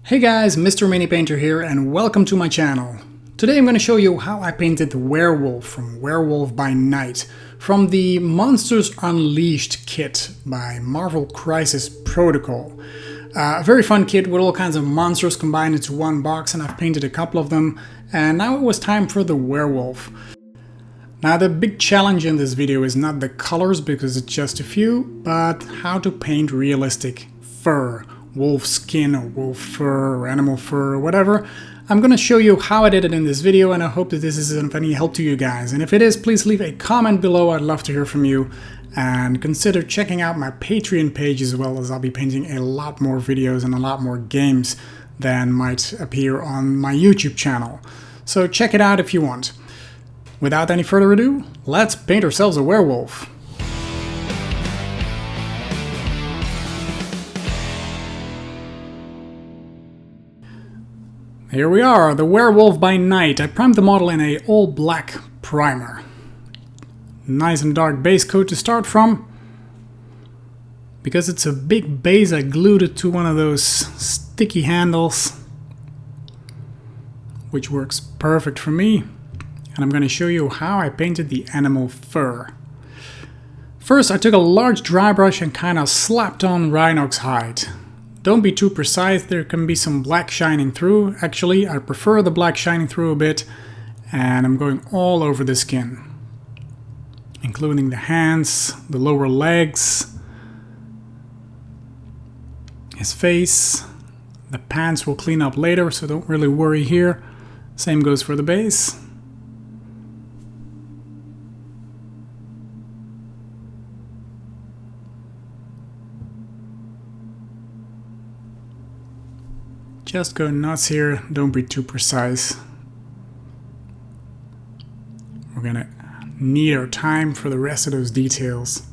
Hey guys, Mr. Mini Painter here and welcome to my channel. Today I'm going to show you how I painted Werewolf from Werewolf by Night from the Monsters Unleashed kit by Marvel Crisis Protocol. A very fun kit with all kinds of monsters combined into one box, and I've painted a couple of them, and now it was time for the Werewolf. Now the big challenge in this video is not the colors because it's just a few, but how to paint realistic fur. Wolf skin or wolf fur or animal fur or whatever. I'm going to show you how I did it in this video, and I hope that this is of any help to you guys. And if it is, please leave a comment below. I'd love to hear from you. And consider checking out my Patreon page as well, as I'll be painting a lot more videos and a lot more games than might appear on my YouTube channel. So check it out if you want. Without any further ado, let's paint ourselves a werewolf. Here we are, the Werewolf by Night. I primed the model in a all black primer. Nice and dark base coat to start from. Because it's a big base, I glued it to one of those sticky handles, which works perfect for me. And I'm going to show you how I painted the animal fur. First, I took a large dry brush and kind of slapped on rhino's hide. Don't be too precise, there can be some black shining through. Actually, I prefer the black shining through a bit, and I'm going all over the skin, including the hands, the lower legs, his face. The pants will clean up later, so don't really worry here. Same goes for the base. Just go nuts here, don't be too precise. We're gonna need our time for the rest of those details.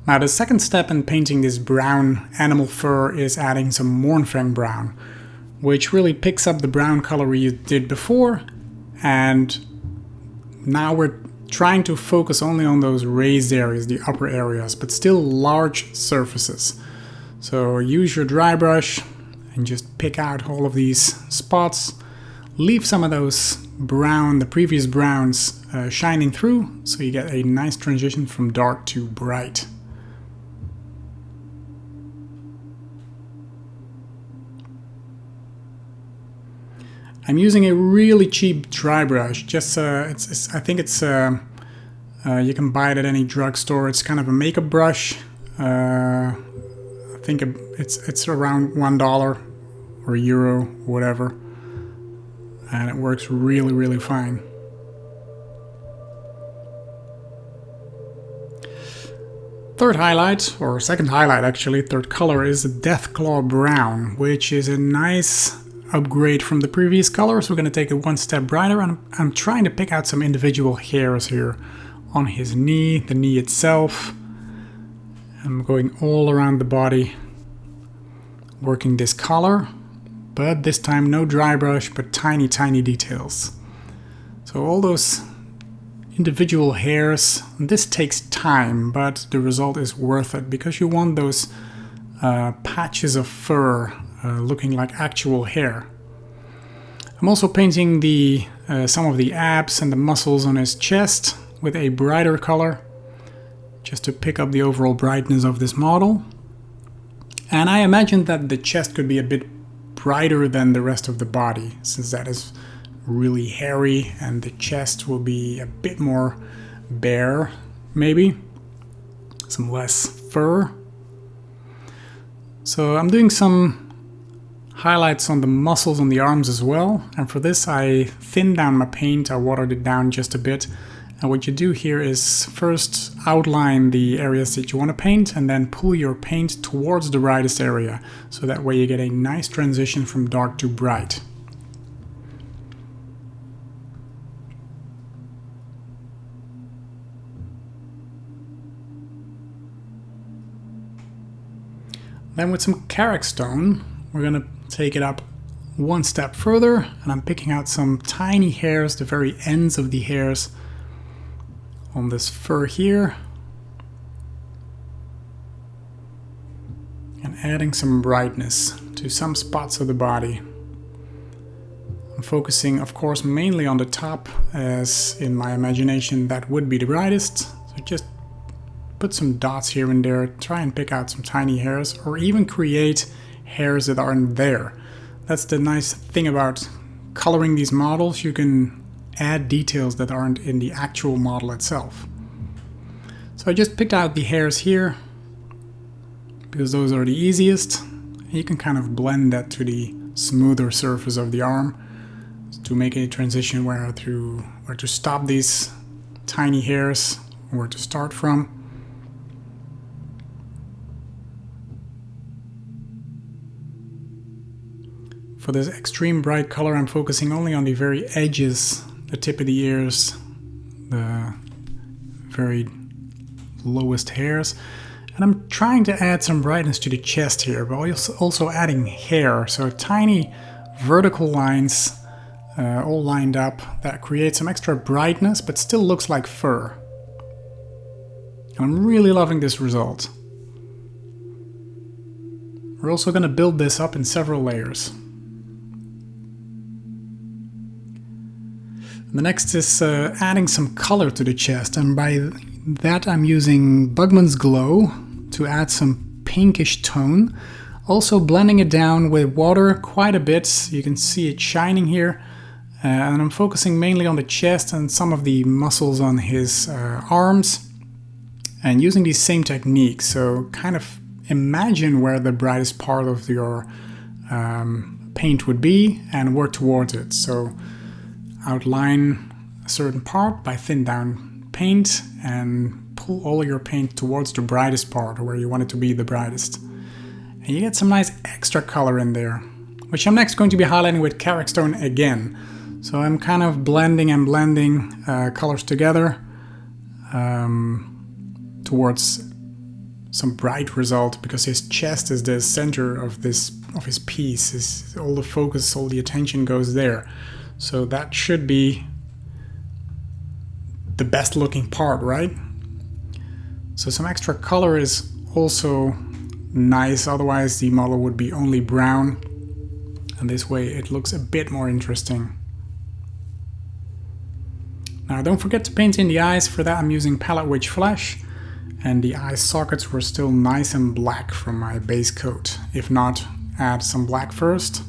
Now the second step in painting this brown animal fur is adding some Mournfang brown, which really picks up the brown color we did before, and now we're trying to focus only on those raised areas, the upper areas, but still large surfaces. So use your dry brush and just pick out all of these spots. Leave some of those brown, the previous browns, shining through, so you get a nice transition from dark to bright. I'm using a really cheap dry brush. Just I think it's you can buy it at any drugstore. It's kind of a makeup brush. I think it's around $1 or euro, whatever, and it works really fine. Third highlight, or second highlight actually, third color is the Deathclaw Brown, which is a nice upgrade from the previous color. So we're going to take it one step brighter, and I'm trying to pick out some individual hairs here on his knee, the knee itself. I'm going all around the body, working this color, but this time no dry brush, but tiny details. So all those individual hairs, this takes time, but the result is worth it because you want those patches of fur looking like actual hair. I'm also painting some of the abs and the muscles on his chest with a brighter color, just to pick up the overall brightness of this model. And I imagine that the chest could be a bit brighter than the rest of the body, since that is really hairy, and the chest will be a bit more bare, maybe. Some less fur. So I'm doing some highlights on the muscles on the arms as well, and for this I thinned down my paint, I watered it down just a bit. And what you do here is first outline the areas that you want to paint and then pull your paint towards the brightest area, so that way you get a nice transition from dark to bright. Then with some Carrick stone, we're going to take it up one step further, and I'm picking out some tiny hairs, the very ends of the hairs on this fur here, and adding some brightness to some spots of the body. I'm focusing, of course, mainly on the top, as in my imagination that would be the brightest. So just put some dots here and there, try and pick out some tiny hairs, or even create hairs that aren't there. That's the nice thing about coloring these models. You can add details that aren't in the actual model itself. So I just picked out the hairs here because those are the easiest. You can kind of blend that to the smoother surface of the arm to make a transition where to stop these tiny hairs, where to start from. For this extreme bright color, I'm focusing only on the very edges, the tip of the ears, the very lowest hairs. And I'm trying to add some brightness to the chest here, but also adding hair. So tiny vertical lines all lined up that create some extra brightness, but still looks like fur. And I'm really loving this result. We're also going to build this up in several layers. The next is adding some color to the chest, and by that I'm using Bugman's Glow to add some pinkish tone, also blending it down with water quite a bit. You can see it shining here, and I'm focusing mainly on the chest and some of the muscles on his arms, and using these same techniques. So kind of imagine where the brightest part of your paint would be and work towards it. So outline a certain part by thin down paint and pull all your paint towards the brightest part, or where you want it to be the brightest. And you get some nice extra color in there, which I'm next going to be highlighting with Carrick stone again. So I'm kind of blending colors together towards some bright result, because his chest is the center of his piece. All the focus, all the attention goes there. So that should be the best looking part, right? So some extra color is also nice, otherwise the model would be only brown, and this way it looks a bit more interesting. Now don't forget to paint in the eyes. For that I'm using Palette Witch Flesh, and the eye sockets were still nice and black from my base coat. If not, add some black first.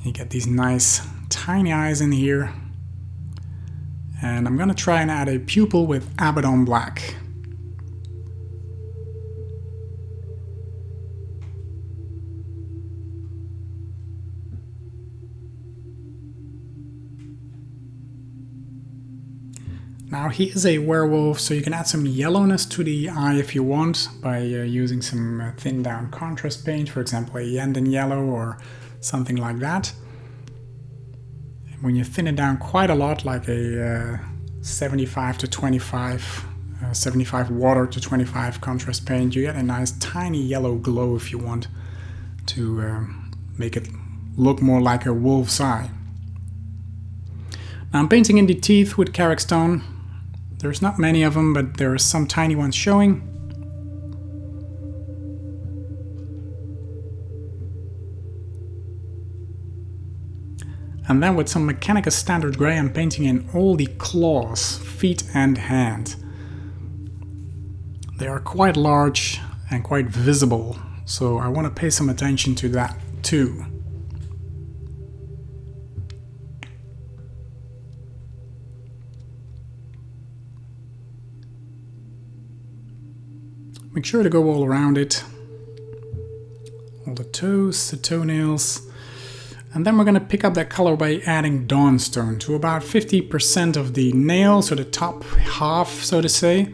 You get these nice tiny eyes in here. And I'm gonna try and add a pupil with Abaddon Black. Now he is a werewolf, so you can add some yellowness to the eye if you want by using some thinned down contrast paint, for example a Yanden yellow or something like that. When you thin it down quite a lot, like a 75 to 25, 75 water to 25 contrast paint, you get a nice tiny yellow glow if you want to make it look more like a wolf's eye. Now I'm painting in the teeth with Carrick stone. There's not many of them, but there are some tiny ones showing. And then with some Mechanicus Standard Grey, I'm painting in all the claws, feet and hand. They are quite large and quite visible, so I want to pay some attention to that too. Make sure to go all around it. All the toes, the toenails. And then we're going to pick up that color by adding Dawnstone to about 50% of the nail, so the top half, so to say.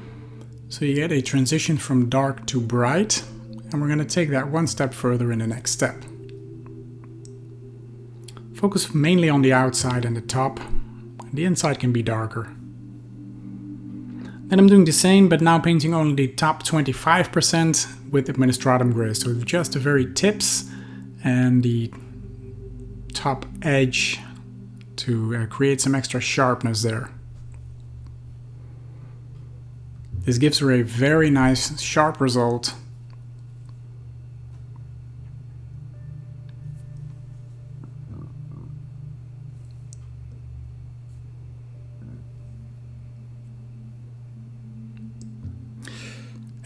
So you get a transition from dark to bright. And we're going to take that one step further in the next step. Focus mainly on the outside and the top. The inside can be darker. Then I'm doing the same, but now painting only the top 25% with Administratum Gray. So just the very tips and the top edge to create some extra sharpness there. This gives her a very nice sharp result.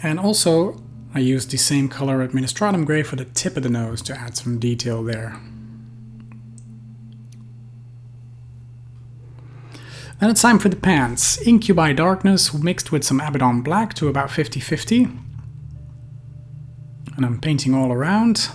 And also, I used the same color Administratum Gray for the tip of the nose to add some detail there. Then it's time for the pants. Incubi Darkness mixed with some Abaddon Black to about 50-50. And I'm painting all around.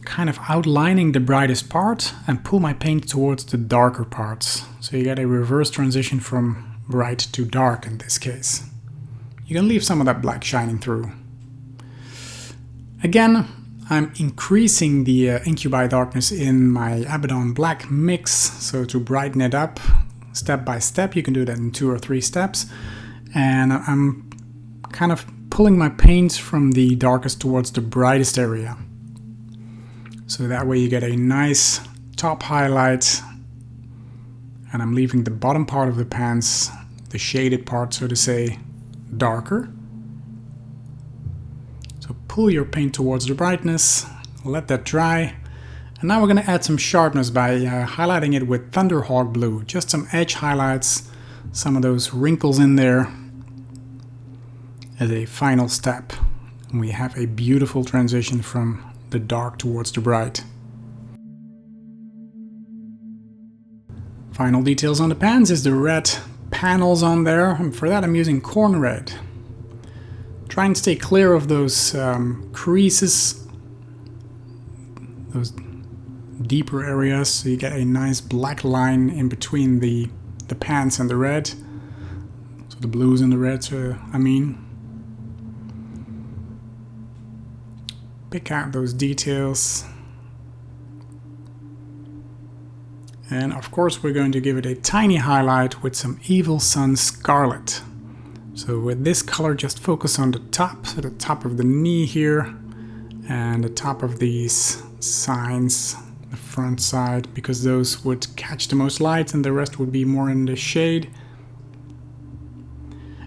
Kind of outlining the brightest part and pull my paint towards the darker parts. So you get a reverse transition from bright to dark in this case. You can leave some of that black shining through. Again, I'm increasing the Incubi Darkness in my Abaddon Black mix, so to brighten it up step by step. You can do that in 2 or 3 steps. And I'm kind of pulling my paint from the darkest towards the brightest area. So that way you get a nice top highlight, and I'm leaving the bottom part of the pants, the shaded part so to say, darker. So pull your paint towards the brightness, let that dry, and now we're going to add some sharpness by highlighting it with Thunderhawk Blue. Just some edge highlights, some of those wrinkles in there as a final step. And we have a beautiful transition from the dark towards the bright. Final details on the pants is the red panels on there, and for that I'm using corn red. Try and stay clear of those creases, those deeper areas, so you get a nice black line in between the pants and the red. So the blues and the reds, I mean. Pick out those details. And of course we're going to give it a tiny highlight with some Evil Sun Scarlet. So with this color just focus on the top, so the top of the knee here and the top of these signs, the front side, because those would catch the most light and the rest would be more in the shade.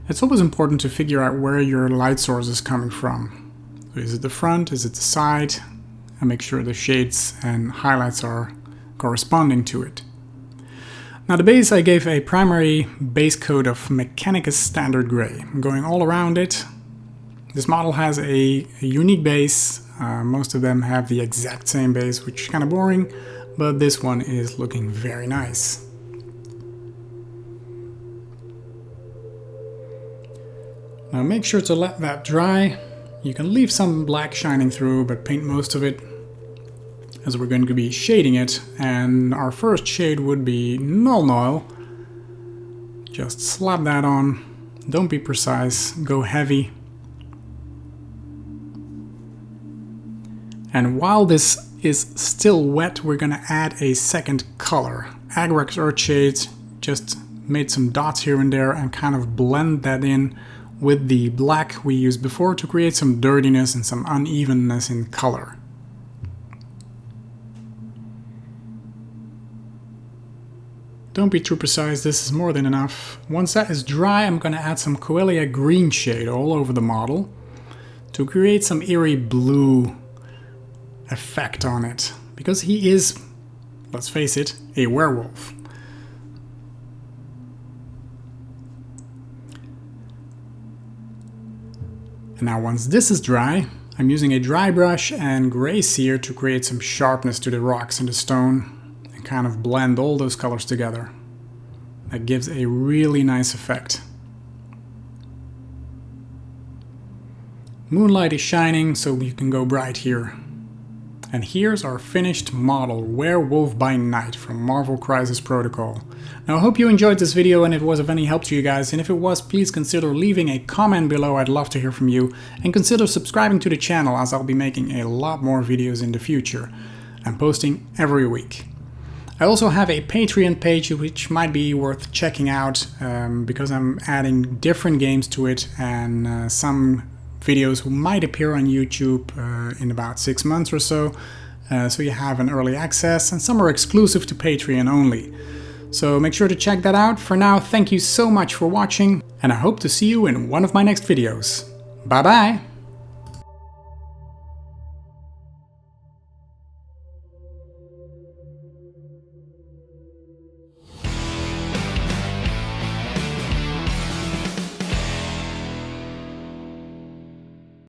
It's always important to figure out where your light source is coming from. So is it the front, is it the side? And make sure the shades and highlights are corresponding to it. Now the base, I gave a primary base coat of Mechanicus Standard Gray. I'm going all around it. This model has a unique base. Most of them have the exact same base, which is kind of boring, but this one is looking very nice. Now make sure to let that dry. You can leave some black shining through, but paint most of it, as we're going to be shading it. And our first shade would be Null Noil. Just slap that on. Don't be precise, go heavy. And while this is still wet, we're going to add a second color. Agrax Earthshades, just made some dots here and there and kind of blend that in with the black we used before to create some dirtiness and some unevenness in color. Don't be too precise, this is more than enough. Once that is dry, I'm going to add some Coelia green shade all over the model to create some eerie blue effect on it. Because he is, let's face it, a werewolf. And now once this is dry, I'm using a dry brush and gray sear to create some sharpness to the rocks and the stone and kind of blend all those colors together. That gives a really nice effect. Moonlight is shining, so you can go bright here. And here's our finished model, Werewolf by Night from Marvel Crisis Protocol. Now I hope you enjoyed this video and it was of any help to you guys, and if it was, please consider leaving a comment below, I'd love to hear from you, and consider subscribing to the channel as I'll be making a lot more videos in the future. I'm posting every week. I also have a Patreon page which might be worth checking out because I'm adding different games to it, and some videos might appear on YouTube in about 6 months or so. So you have an early access, and some are exclusive to Patreon only. So make sure to check that out. For now, thank you so much for watching, and I hope to see you in one of my next videos. Bye bye!